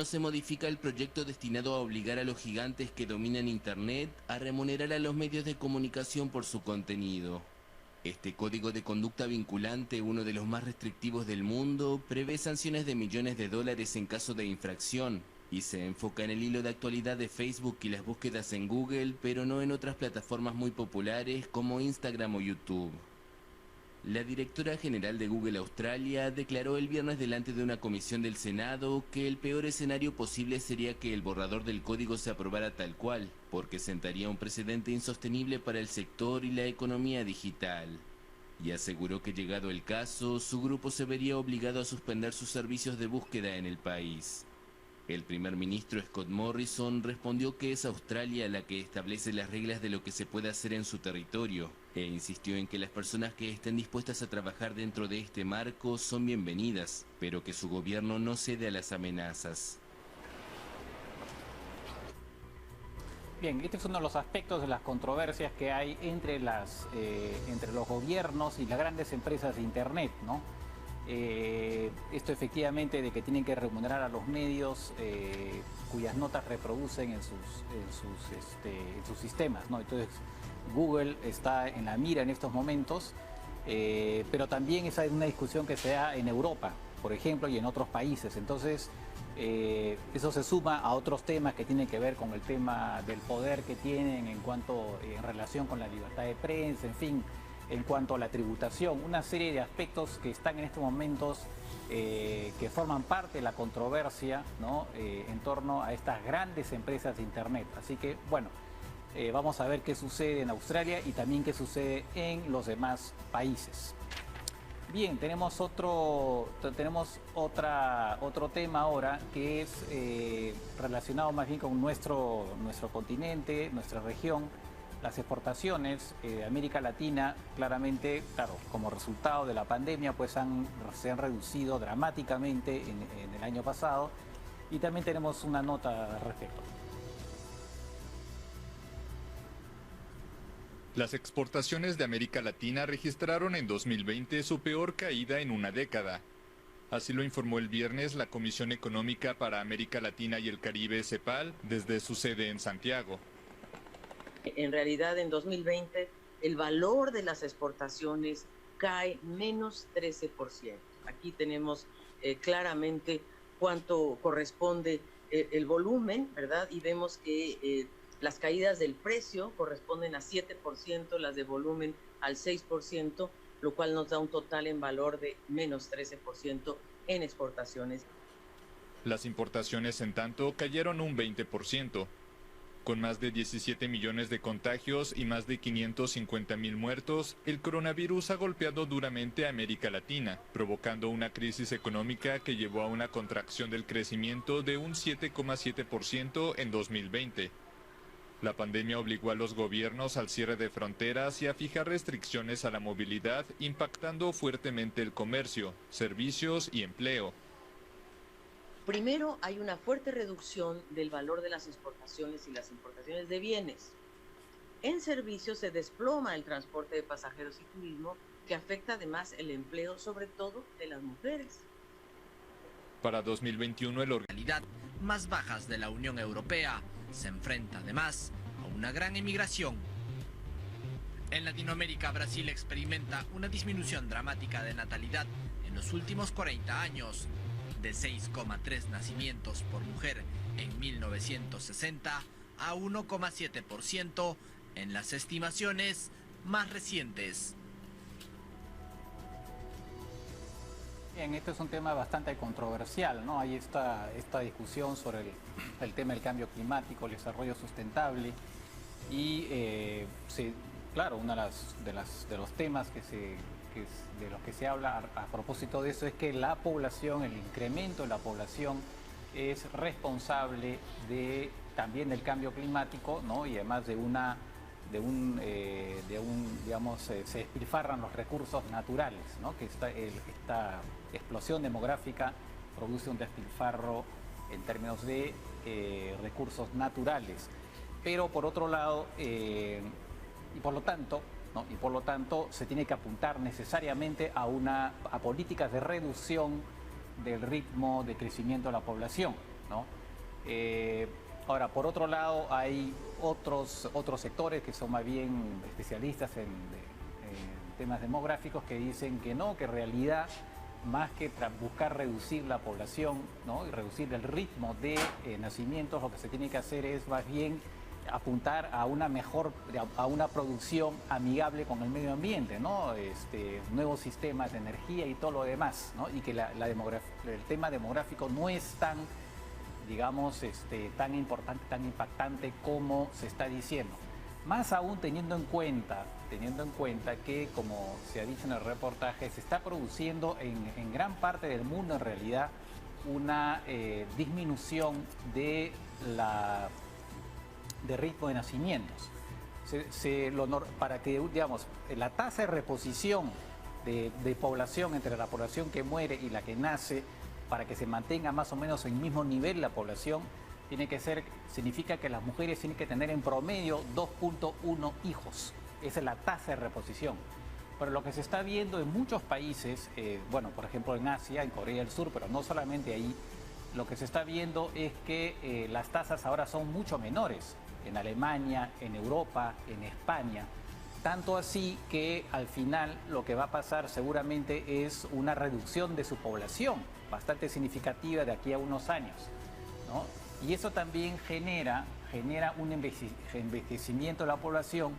Se modifica el proyecto destinado a obligar a los gigantes que dominan Internet a remunerar a los medios de comunicación por su contenido. Este código de conducta vinculante, uno de los más restrictivos del mundo, prevé sanciones de millones de dólares en caso de infracción y se enfoca en el hilo de actualidad de Facebook y las búsquedas en Google, pero no en otras plataformas muy populares como Instagram o YouTube. La directora general de Google Australia declaró el viernes delante de una comisión del Senado que el peor escenario posible sería que el borrador del código se aprobara tal cual, porque sentaría un precedente insostenible para el sector y la economía digital. Y aseguró que llegado el caso, su grupo se vería obligado a suspender sus servicios de búsqueda en el país. El primer ministro Scott Morrison respondió que es Australia la que establece las reglas de lo que se puede hacer en su territorio, e insistió en que las personas que estén dispuestas a trabajar dentro de este marco son bienvenidas, pero que su gobierno no cede a las amenazas. Bien, este es uno de los aspectos de las controversias que hay entre los gobiernos y las grandes empresas de Internet, ¿no? Esto efectivamente de que tienen que remunerar a los medios cuyas notas reproducen en sus sistemas, ¿no? Entonces Google está en la mira en estos momentos, pero también esa es una discusión que se da en Europa, por ejemplo, y en otros países. Entonces eso se suma a otros temas que tienen que ver con el tema del poder que tienen en relación con la libertad de prensa, en fin, en cuanto a la tributación, una serie de aspectos que están en estos momentos que forman parte de la controversia, ¿no? En torno a estas grandes empresas de Internet. Así que, bueno, vamos a ver qué sucede en Australia y también qué sucede en los demás países. Bien, tenemos otro tema ahora que es relacionado más bien con nuestro continente, nuestra región. Las exportaciones de América Latina, claramente, claro, como resultado de la pandemia, pues se han reducido dramáticamente en el año pasado, y también tenemos una nota al respecto. Las exportaciones de América Latina registraron en 2020 su peor caída en una década. Así lo informó el viernes la Comisión Económica para América Latina y el Caribe, CEPAL, desde su sede en Santiago. En realidad, en 2020, el valor de las exportaciones cae menos 13%. Aquí tenemos claramente cuánto corresponde el volumen, ¿verdad? Y vemos que las caídas del precio corresponden a 7%, las de volumen al 6%, lo cual nos da un total en valor de menos 13% en exportaciones. Las importaciones, en tanto, cayeron un 20%. Con más de 17 millones de contagios y más de 550,000 muertos, el coronavirus ha golpeado duramente a América Latina, provocando una crisis económica que llevó a una contracción del crecimiento de un 7,7% en 2020. La pandemia obligó a los gobiernos al cierre de fronteras y a fijar restricciones a la movilidad, impactando fuertemente el comercio, servicios y empleo. Primero, hay una fuerte reducción del valor de las exportaciones y las importaciones de bienes. En servicios se desploma el transporte de pasajeros y turismo, que afecta además el empleo, sobre todo de las mujeres. Para 2021, el calidad más bajas de la Unión Europea se enfrenta además a una gran emigración. En Latinoamérica, Brasil experimenta una disminución dramática de natalidad en los últimos 40 años, de 6,3 nacimientos por mujer en 1960 a 1,7% en las estimaciones más recientes. Bien, este es un tema bastante controversial, ¿no? Hay esta discusión sobre el tema del cambio climático, el desarrollo sustentable y, claro, uno de los temas de los que se habla a propósito de eso es que la población, el incremento de la población es responsable también del cambio climático, ¿no? Y además digamos, se despilfarran los recursos naturales, ¿no? Que esta explosión demográfica produce un despilfarro en términos de recursos naturales. Pero por otro lado, y por lo tanto se tiene que apuntar necesariamente a políticas de reducción del ritmo de crecimiento de la población. ¿no? Ahora, por otro lado, hay otros sectores que son más bien especialistas en temas demográficos que dicen que no, que en realidad, más que buscar reducir la población, ¿no? Y reducir el ritmo de nacimientos, lo que se tiene que hacer es más bien apuntar a una producción amigable con el medio ambiente, ¿no? Nuevos sistemas de energía y todo lo demás, ¿no? Y que el tema demográfico no es tan, digamos, tan importante, tan impactante como se está diciendo. Más aún teniendo en cuenta que, como se ha dicho en el reportaje, se está produciendo en gran parte del mundo en realidad una disminución de ritmo de nacimientos. Para que, digamos, la tasa de reposición de población entre la población que muere y la que nace, para que se mantenga más o menos en el mismo nivel la población, significa que las mujeres tienen que tener en promedio 2.1 hijos. Esa es la tasa de reposición. Pero lo que se está viendo en muchos países, bueno, por ejemplo en Asia, en Corea del Sur, pero no solamente ahí, lo que se está viendo es que las tasas ahora son mucho menores. En Alemania, en Europa, en España. Tanto así que al final lo que va a pasar seguramente es una reducción de su población bastante significativa de aquí a unos años, ¿no? Y eso también genera un envejecimiento de la población,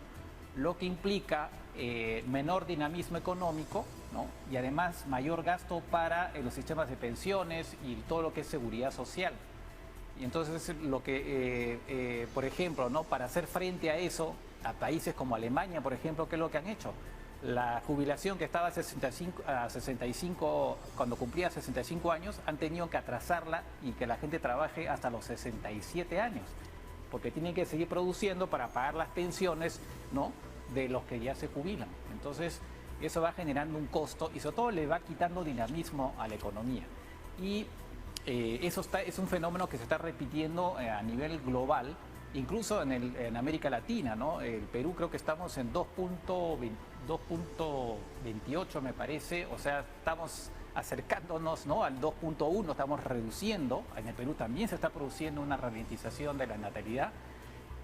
lo que implica menor dinamismo económico, ¿no? Y además mayor gasto para los sistemas de pensiones y todo lo que es seguridad social. Y entonces lo que, por ejemplo, ¿no? Para hacer frente a eso, a países como Alemania, por ejemplo, ¿qué es lo que han hecho? La jubilación que estaba a 65, cuando cumplía 65 años, han tenido que atrasarla y que la gente trabaje hasta los 67 años, porque tienen que seguir produciendo para pagar las pensiones, ¿no? De los que ya se jubilan. Entonces, eso va generando un costo y sobre todo le va quitando dinamismo a la economía. Y es un fenómeno que se está repitiendo a nivel global, incluso en América Latina, ¿no? El Perú creo que estamos en 2.28 me parece, o sea, estamos acercándonos, ¿no? Al 2.1, estamos reduciendo. En el Perú también se está produciendo una ralentización de la natalidad.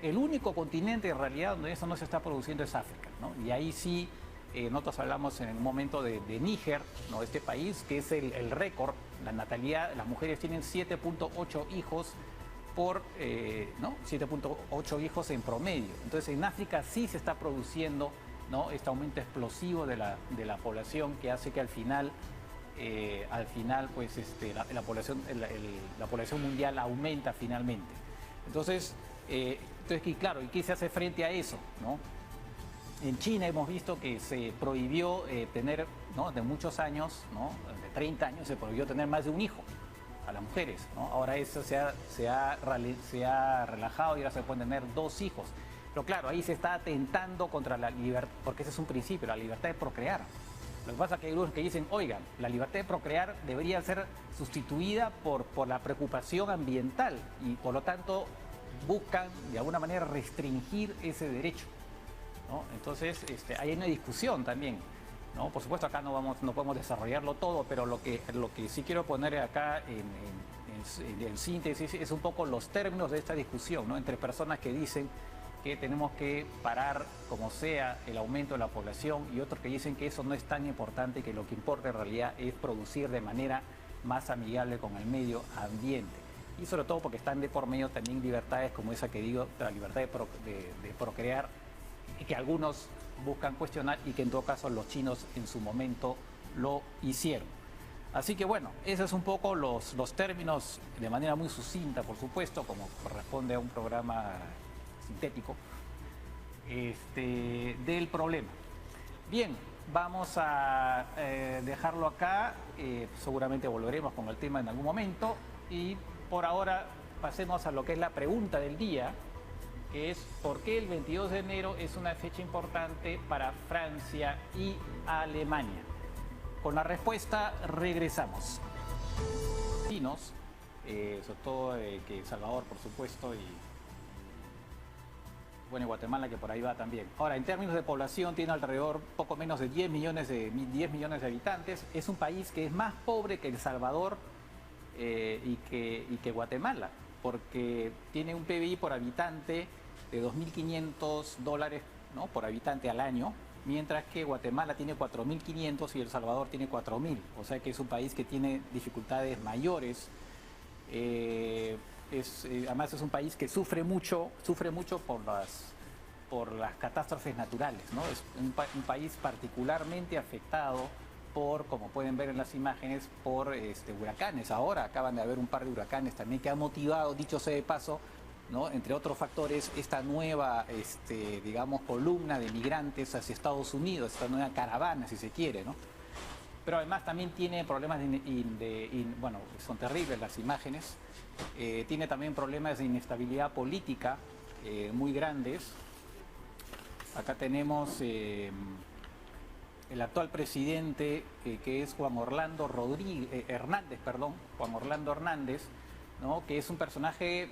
El único continente en realidad donde eso no se está produciendo es África, ¿no? Y ahí sí, nosotros hablamos en un momento de Níger, ¿no? Este país que es el récord, la natalidad, las mujeres tienen 7.8 hijos ¿no? 7.8 hijos en promedio. Entonces en África sí se está produciendo, ¿no? Este aumento explosivo de la población que hace que al final pues la población mundial aumenta finalmente. Entonces claro, ¿y qué se hace frente a eso, ¿no? En China hemos visto que se prohibió tener, ¿no? De muchos años, ¿no? De 30 años se prohibió tener más de un hijo a las mujeres, ¿no? Ahora eso se ha relajado y ahora se pueden tener 2 hijos. Pero claro, ahí se está atentando contra la libertad, porque ese es un principio, la libertad de procrear. Lo que pasa es que hay grupos que dicen, oigan, la libertad de procrear debería ser sustituida por la preocupación ambiental y por lo tanto buscan de alguna manera restringir ese derecho, ¿no? Entonces ahí hay una discusión también, ¿no? Por supuesto acá no podemos desarrollarlo todo, pero lo que sí quiero poner acá en síntesis es un poco los términos de esta discusión, ¿no? Entre personas que dicen que tenemos que parar como sea el aumento de la población y otros que dicen que eso no es tan importante y que lo que importa en realidad es producir de manera más amigable con el medio ambiente. Y sobre todo porque están de por medio también libertades como esa que digo, la libertad de procrear, y que algunos buscan cuestionar y que en todo caso los chinos en su momento lo hicieron. Así que bueno, esos son un poco los términos de manera muy sucinta, por supuesto, como corresponde a un programa sintético, del problema. Bien, vamos a dejarlo acá, seguramente volveremos con el tema en algún momento y por ahora pasemos a lo que es la pregunta del día, que es ¿por qué el 22 de enero es una fecha importante para Francia y Alemania? Con la respuesta regresamos. Sobre todo que El Salvador, por supuesto, y bueno, y Guatemala, que por ahí va también. Ahora, en términos de población, tiene alrededor poco menos de 10 millones de habitantes. Es un país que es más pobre que El Salvador y que Guatemala, porque tiene un PBI por habitante de $2.500, ¿no?, por habitante al año, mientras que Guatemala tiene 4.500 y El Salvador tiene 4.000. O sea que es un país que tiene dificultades mayores. Además es un país que sufre mucho por las catástrofes naturales, ¿no? Es un país particularmente afectado por, como pueden ver en las imágenes, por huracanes. Ahora acaban de haber un par de huracanes también que han motivado, dicho sea de paso, ¿no?, entre otros factores, esta nueva, digamos, columna de migrantes hacia Estados Unidos, esta nueva caravana, si se quiere, ¿no? Pero además también tiene problemas bueno, son terribles las imágenes, tiene también problemas de inestabilidad política muy grandes. Acá tenemos el actual presidente, que es Juan Orlando Hernández, ¿no?, que es un personaje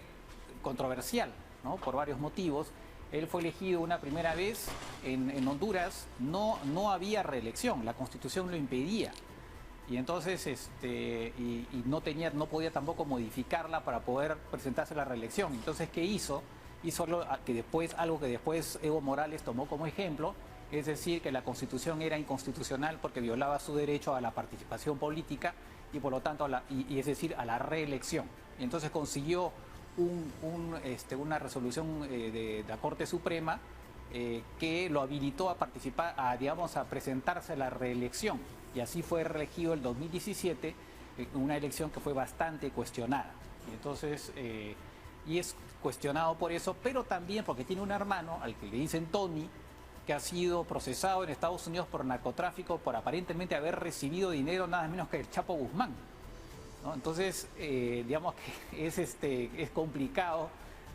controversial, ¿no?, por varios motivos. Él fue elegido una primera vez en Honduras, no había reelección, la Constitución lo impedía. Y entonces no podía tampoco modificarla para poder presentarse a la reelección. Entonces, ¿qué hizo? Hizo algo que después Evo Morales tomó como ejemplo, es decir, que la Constitución era inconstitucional porque violaba su derecho a la participación política y por lo tanto es decir, a la reelección. Y entonces consiguió una resolución de la Corte Suprema que lo habilitó a participar, a presentarse a la reelección. Y así fue reelegido el 2017, una elección que fue bastante cuestionada. Y entonces, y es cuestionado por eso, pero también porque tiene un hermano al que le dicen Tony, que ha sido procesado en Estados Unidos por narcotráfico, por aparentemente haber recibido dinero nada menos que el Chapo Guzmán, ¿no? Entonces, digamos que es complicado,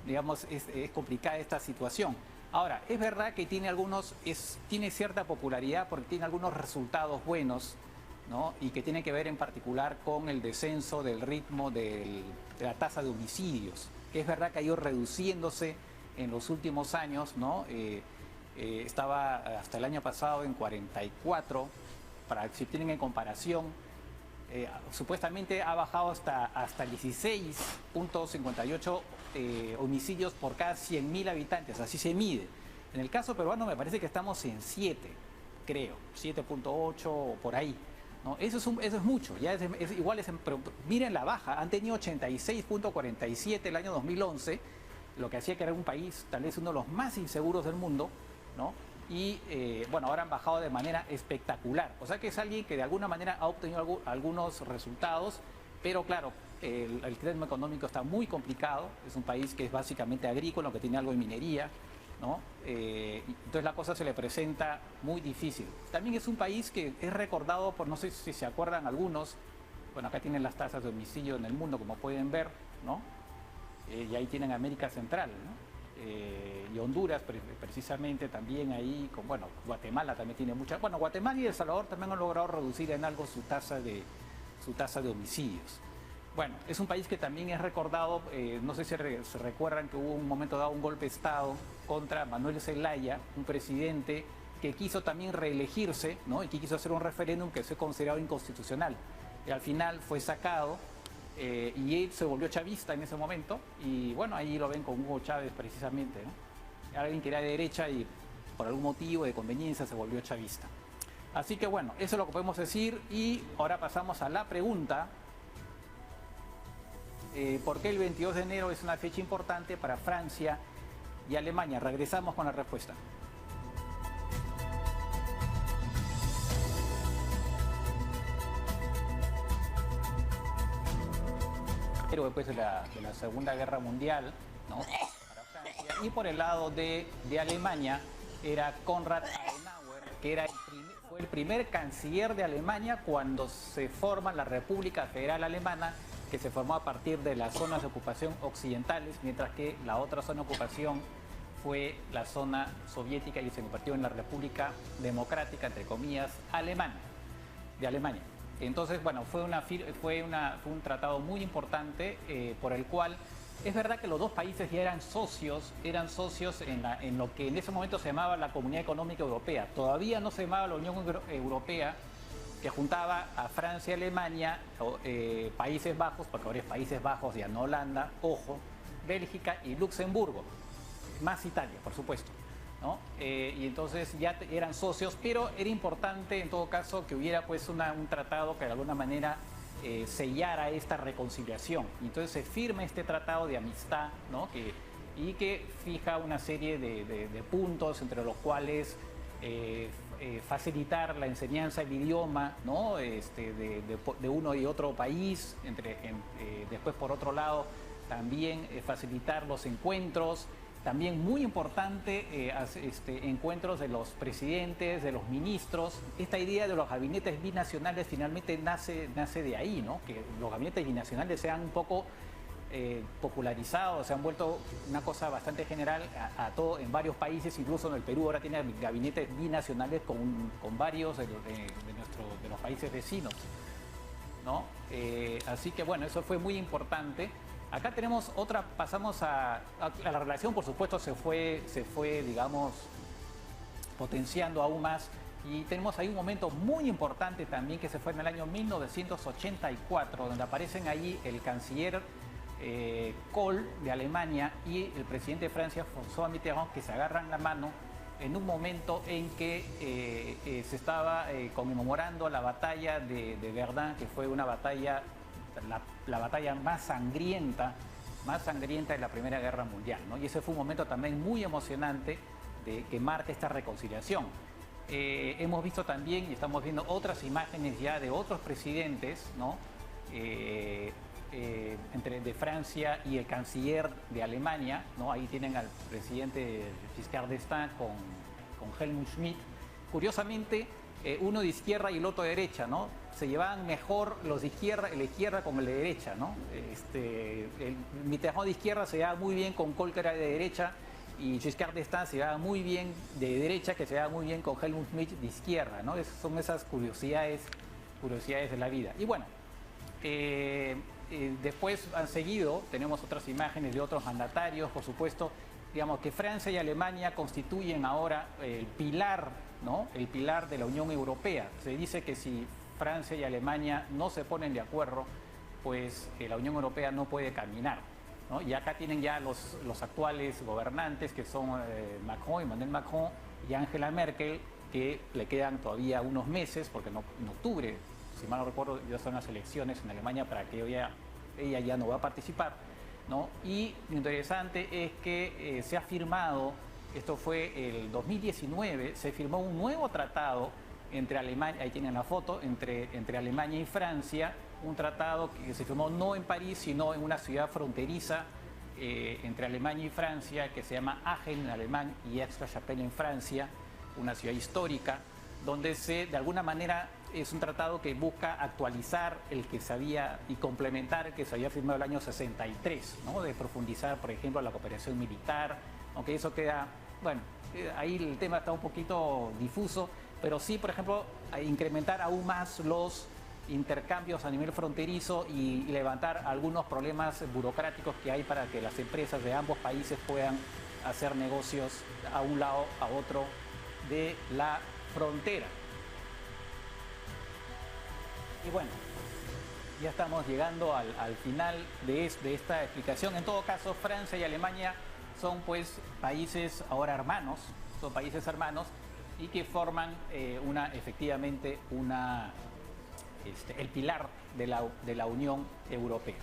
digamos, es complicada esta situación. Ahora, es verdad que tiene cierta popularidad porque tiene algunos resultados buenos, ¿no?, y que tiene que ver en particular con el descenso del ritmo de la tasa de homicidios, que es verdad que ha ido reduciéndose en los últimos años, ¿no? Estaba hasta el año pasado en 44, si tienen en comparación, supuestamente ha bajado hasta 16.58 homicidios por cada 100.000 habitantes, así se mide. En el caso peruano me parece que estamos en 7, creo, 7.8 o por ahí, ¿no? Eso es mucho, ya pero miren la baja, han tenido 86.47 el año 2011, lo que hacía que era un país tal vez uno de los más inseguros del mundo, ¿no? Y bueno, ahora han bajado de manera espectacular. O sea que es alguien que de alguna manera ha obtenido algunos resultados, pero claro, el tema económico está muy complicado. Es un país que es básicamente agrícola, que tiene algo de minería, ¿no? Entonces la cosa se le presenta muy difícil. También es un país que es recordado por, no sé si se acuerdan algunos, bueno, acá tienen las tasas de homicidio en el mundo, como pueden ver, ¿no? Y ahí tienen América Central, ¿no? Y Honduras precisamente también ahí, bueno, Guatemala también tiene mucha, bueno, Guatemala y El Salvador también han logrado reducir en algo su tasa de homicidios. Bueno, es un país que también es recordado, no sé si se recuerdan que hubo un momento dado un golpe de Estado contra Manuel Zelaya, un presidente que quiso también reelegirse, ¿no?, y que quiso hacer un referéndum que fue considerado inconstitucional. Y al final fue sacado. Y él se volvió chavista en ese momento y bueno, ahí lo ven con Hugo Chávez precisamente, ¿no? Alguien que era de derecha y por algún motivo de conveniencia se volvió chavista. Así que bueno, eso es lo que podemos decir y ahora pasamos a la pregunta. ¿Por qué el 22 de enero es una fecha importante para Francia y Alemania? Regresamos con la respuesta. Después de la Segunda Guerra Mundial, ¿no?, para Francia. Y por el lado de Alemania era Konrad Adenauer, que fue el primer canciller de Alemania cuando se forma la República Federal Alemana, que se formó a partir de las zonas de ocupación occidentales, mientras que la otra zona de ocupación fue la zona soviética y se convirtió en la República Democrática, entre comillas, de Alemania. Entonces, bueno, fue un tratado muy importante por el cual es verdad que los dos países ya eran socios en lo que en ese momento se llamaba la Comunidad Económica Europea. Todavía no se llamaba la Unión Europea, que juntaba a Francia, Alemania, Países Bajos, porque ahora es Países Bajos, ya no Holanda, ojo, Bélgica y Luxemburgo, más Italia, por supuesto, ¿no? Y entonces ya eran socios, pero era importante en todo caso que hubiera pues un tratado que de alguna manera sellara esta reconciliación. Y entonces se firma este tratado de amistad, ¿no? Y que fija una serie de puntos entre los cuales facilitar la enseñanza del idioma, ¿no? de uno y otro país, después por otro lado también facilitar los encuentros, también muy importante encuentros de los presidentes, de los ministros. Esta idea de los gabinetes binacionales finalmente nace de ahí, ¿no? Que los gabinetes binacionales sean un poco popularizados, se han vuelto una cosa bastante general en varios países, incluso en el Perú ahora tiene gabinetes binacionales con varios de los países vecinos, ¿no? Así que bueno, eso fue muy importante. Acá tenemos otra, pasamos a la relación, por supuesto, se fue, digamos, potenciando aún más. Y tenemos ahí un momento muy importante también que se fue en el año 1984, donde aparecen ahí el canciller Kohl de Alemania y el presidente de Francia, François Mitterrand, que se agarran la mano en un momento en que se estaba conmemorando la batalla de Verdun, que fue una batalla, la batalla más sangrienta de la Primera Guerra Mundial, ¿no? Y ese fue un momento también muy emocionante que marca esta reconciliación. Hemos visto también y estamos viendo otras imágenes ya de otros presidentes, ¿no? De Francia y el canciller de Alemania, ¿no? Ahí tienen al presidente Giscard d'Estaing con Helmut Schmidt. Curiosamente, uno de izquierda y el otro de derecha, ¿no? Se llevaban mejor los de izquierda, el de izquierda con el de derecha, ¿no? El Mitterrand de izquierda se llevaba muy bien con Kohl, que era de derecha, y Giscard d'Estaing se llevaba muy bien de derecha, que se llevaba muy bien con Helmut Schmidt de izquierda, ¿no? Son esas curiosidades de la vida. Y bueno, después han seguido, tenemos otras imágenes de otros mandatarios, por supuesto, digamos que Francia y Alemania constituyen ahora el pilar, ¿no? El pilar de la Unión Europea. Se dice que si Francia y Alemania no se ponen de acuerdo, pues la Unión Europea no puede caminar, ¿no? Y acá tienen ya los actuales gobernantes, que son Emmanuel Macron y Angela Merkel, que le quedan todavía unos meses, porque en octubre, si mal no recuerdo, ya son las elecciones en Alemania para que ella ya no va a participar, ¿no? Y lo interesante es que se ha firmado, esto fue el 2019, se firmó un nuevo tratado entre Alemania, ahí tienen la foto, entre Alemania y Francia, un tratado que se firmó no en París, sino en una ciudad fronteriza entre Alemania y Francia, que se llama Aachen en alemán y Aix-la-Chapelle en Francia, una ciudad histórica, donde de alguna manera es un tratado que busca actualizar el que se había y complementar el que se había firmado el año 63, ¿no? De profundizar, por ejemplo, la cooperación militar, aunque eso queda, bueno, ahí el tema está un poquito difuso, pero sí, por ejemplo, incrementar aún más los intercambios a nivel fronterizo y levantar algunos problemas burocráticos que hay para que las empresas de ambos países puedan hacer negocios a un lado, a otro de la frontera. Y bueno, ya estamos llegando al final de esta explicación. En todo caso, Francia y Alemania son pues países ahora hermanos, son países hermanos y que forman efectivamente el pilar de la Unión Europea.